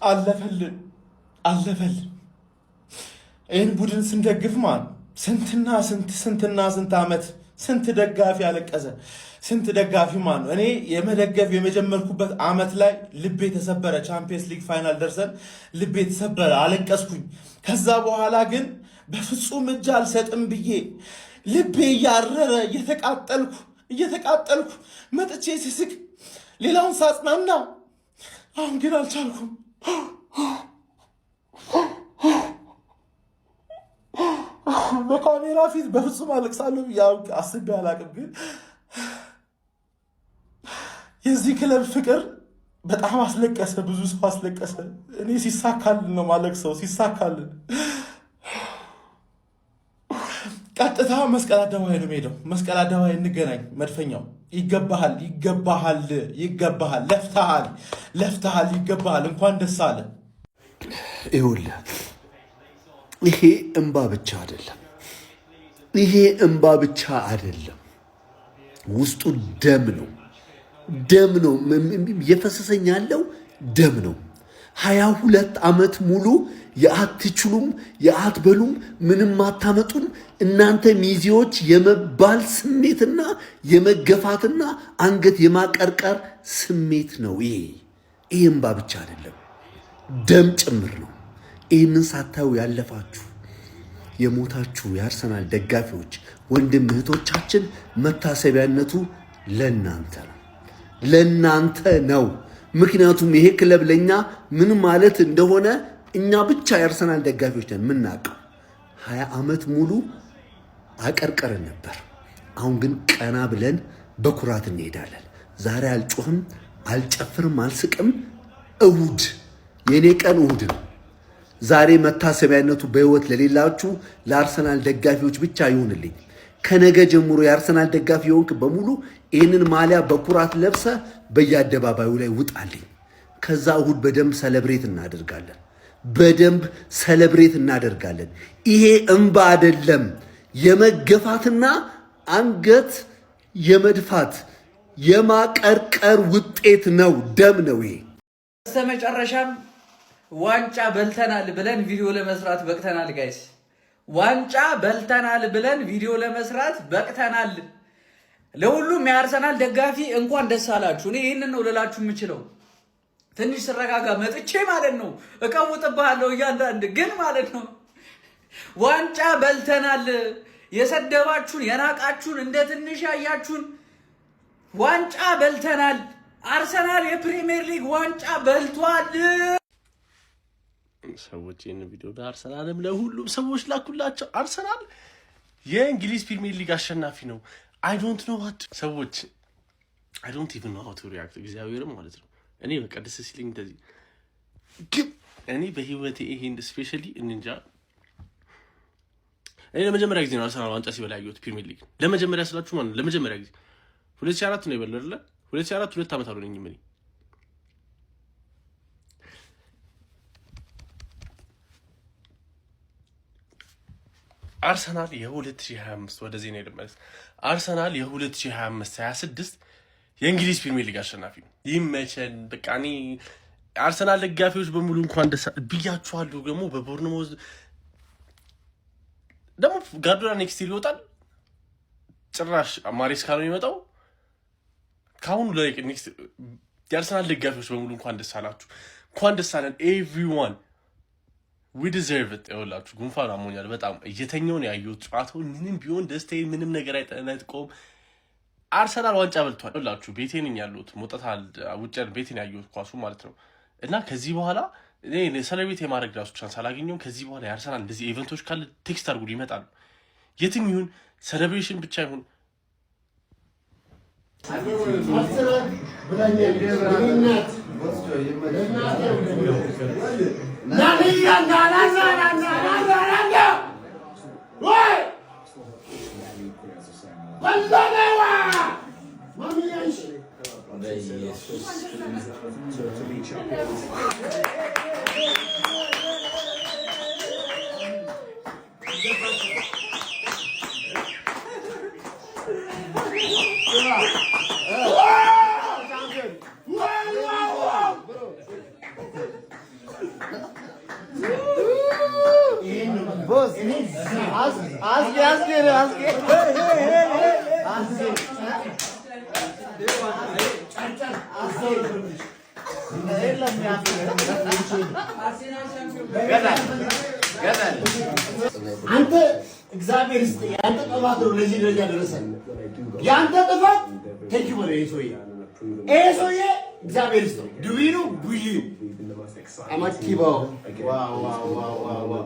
አለፈልን ይህን ቡድን ስንደግፍ ማለት ስንትና ስንት ዓመት ስንት ደጋፊ አለቀሰ ስንት ደጋፊ ማለት ነው። እኔ የመደገፍ የመጀመርኩበት ዓመት ላይ ልቤ ተሰበረ። ቻምፒየንስ ሊግ ፋይናል ደርሰን ልቤ ተሰበረ፣ አለቀስኩኝ። ከዛ በኋላ ግን በፍጹም እጅ አልሰጥም ብዬ ልቤ እያረረ እየተቃጠልኩ መጥቼ ስስቅ ሌላውን ሳጽናና፣ አሁን ግን አልቻልኩም። በካሜራ ፊት በፍጹም አለቅሳለሁ አስቤ አላቅም። ግን የዚህ ክለብ ፍቅር በጣም አስለቀሰ፣ ብዙ ሰው አስለቀሰ። እኔ ሲሳካልን ነው ማለቅሰው፣ ሲሳካልን ቀጥታ መስቀል አደባባይ ነው የምሄደው። መስቀል አደባባይ እንገናኝ። መድፈኛው ይገባሃል፣ ለፍተሃል፣ ይገባሃል፣ እንኳን ደስ አለ። ይኸውልህ ይሄ እንባ ብቻ አይደለም፣ ውስጡ ደም ነው የፈሰሰኝ ያለው ደም ነው። 22 ዓመት ሙሉ የአትችሉም የአትበሉም ምንም አታመጡም እናንተ ሚዜዎች የመባል ስሜትና የመገፋትና አንገት የማቀርቀር ስሜት ነው። ይሄ እንባ ብቻ አይደለም፣ ደም ጭምር ነው። ይህንን ሳታዩ ያለፋችሁ የሞታችሁ የአርሰናል ደጋፊዎች ወንድም እህቶቻችን መታሰቢያነቱ ለእናንተ ነው። ምክንያቱም ይሄ ክለብ ለእኛ ምን ማለት እንደሆነ እኛ ብቻ የአርሰናል ደጋፊዎች ነን የምናውቀው። 20 ዓመት ሙሉ አቀርቀርን ነበር። አሁን ግን ቀና ብለን በኩራት እንሄዳለን። ዛሬ አልጮህም፣ አልጨፍርም፣ አልስቅም። እሁድ የኔ ቀን እሁድ ነው። ዛሬ መታሰቢያነቱ በህይወት ለሌላችሁ ለአርሰናል ደጋፊዎች ብቻ ይሁንልኝ። ከነገ ጀምሮ የአርሰናል ደጋፊ የሆንክ በሙሉ ይህንን ማሊያ በኩራት ለብሰ በየአደባባዩ ላይ ውጣልኝ። ከዛ እሁድ በደንብ ሰለብሬት እናደርጋለን። ይሄ እንባ አይደለም፣ የመገፋትና አንገት የመድፋት የማቀርቀር ውጤት ነው፣ ደም ነው። ይሄ በስተመጨረሻም ዋንጫ በልተናል ብለን ቪዲዮ ለመስራት በቅተናል። ጋይስ ዋንጫ በልተናል ብለን ቪዲዮ ለመስራት በቅተናል። ለሁሉም የአርሰናል ደጋፊ እንኳን ደስ አላችሁ። እኔ ይህንን ነው ልላችሁ የምችለው። ትንሽ ስረጋጋ መጥቼ ማለት ነው እቀውጥብሃለሁ እያንዳንድ ግን ማለት ነው ዋንጫ በልተናል። የሰደባችሁን የናቃችሁን እንደ ትንሽ ያያችሁን ዋንጫ በልተናል። አርሰናል የፕሪሚየር ሊግ ዋንጫ በልቷል። ሰዎች ይህን ቪዲዮ ለአርሰናልም ለሁሉም ሰዎች ላኩላቸው። አርሰናል የእንግሊዝ ፕሪሚየር ሊግ አሸናፊ ነው። አይ ዶንት ኢቭን ኖ ሃው ቱ ሪአክት። እግዚአብሔርም ማለት ነው እኔ በቃ ደስ ሲለኝ እንደዚህ ግን እኔ በህይወቴ ይሄን ስፔሻሊ እንጃ እኔ ለመጀመሪያ ጊዜ ነው አርሰናል ዋንጫ ሲበላ ያየሁት ፕሪሚየር ሊግ። ለመጀመሪያ ስላችሁ ማለት ነው ለመጀመሪያ ጊዜ 2004 ነው የበላው አይደል? 2004 2 ዓመት አልሆነኝም እኔ። አርሰናል የ2025 ወደ ዜና ይደመስ አርሰናል የ2025-26 የእንግሊዝ ፕሪሚየር ሊግ አሸናፊ ነው። ይመቸን በቃ። እኔ አርሰናል ደጋፊዎች በሙሉ እንኳን ደስ ብያችኋለሁ። ደግሞ በቦርንሞዝ ደግሞ ጋርዲዮላ ኔክስት ይወጣል። ጭራሽ ማሬስካ ነው የሚመጣው። ካሁን ላይ ኔክስት የአርሰናል ደጋፊዎች በሙሉ እንኳን ደስ አላችሁ፣ እንኳን ደስ አለን ኤቭሪዋን። we deserve it። ይኸውላችሁ ጉንፋን አሞኛል በጣም እየተኛው ነው ያየሁት። ጨዋታው ምንም ቢሆን ደስታዬ ምንም ነገር አይጠነጥቆም። አርሰናል ዋንጫ በልቷል። ይኸውላችሁ ቤቴን ያሉት ሞጣታል ውጭን ቤቴን ያየሁት ኳሱ ማለት ነው። እና ከዚህ በኋላ እኔ ሰለብሬት የማድረግ ራሱ ቻንስ አላገኘሁም። ከዚህ በኋላ የአርሰናል እንደዚህ ኢቨንቶች ካለ ቴክስት አድርጉ ይመጣሉ። የትም ይሁን ሴሌብሬሽን ብቻ ይሁን አንተ እግዚአብሔር ይስጥ። ያንተ ጥፋት ነው ለዚህ ደረጃ ደረሰን። ያንተ ጥፋት ተጅመረ ይሄ ሰውዬ እግዚአብሔር ይስጥ። ዱቢኑ ቡዩ አማቲባው ዋው ዋው ዋው ዋው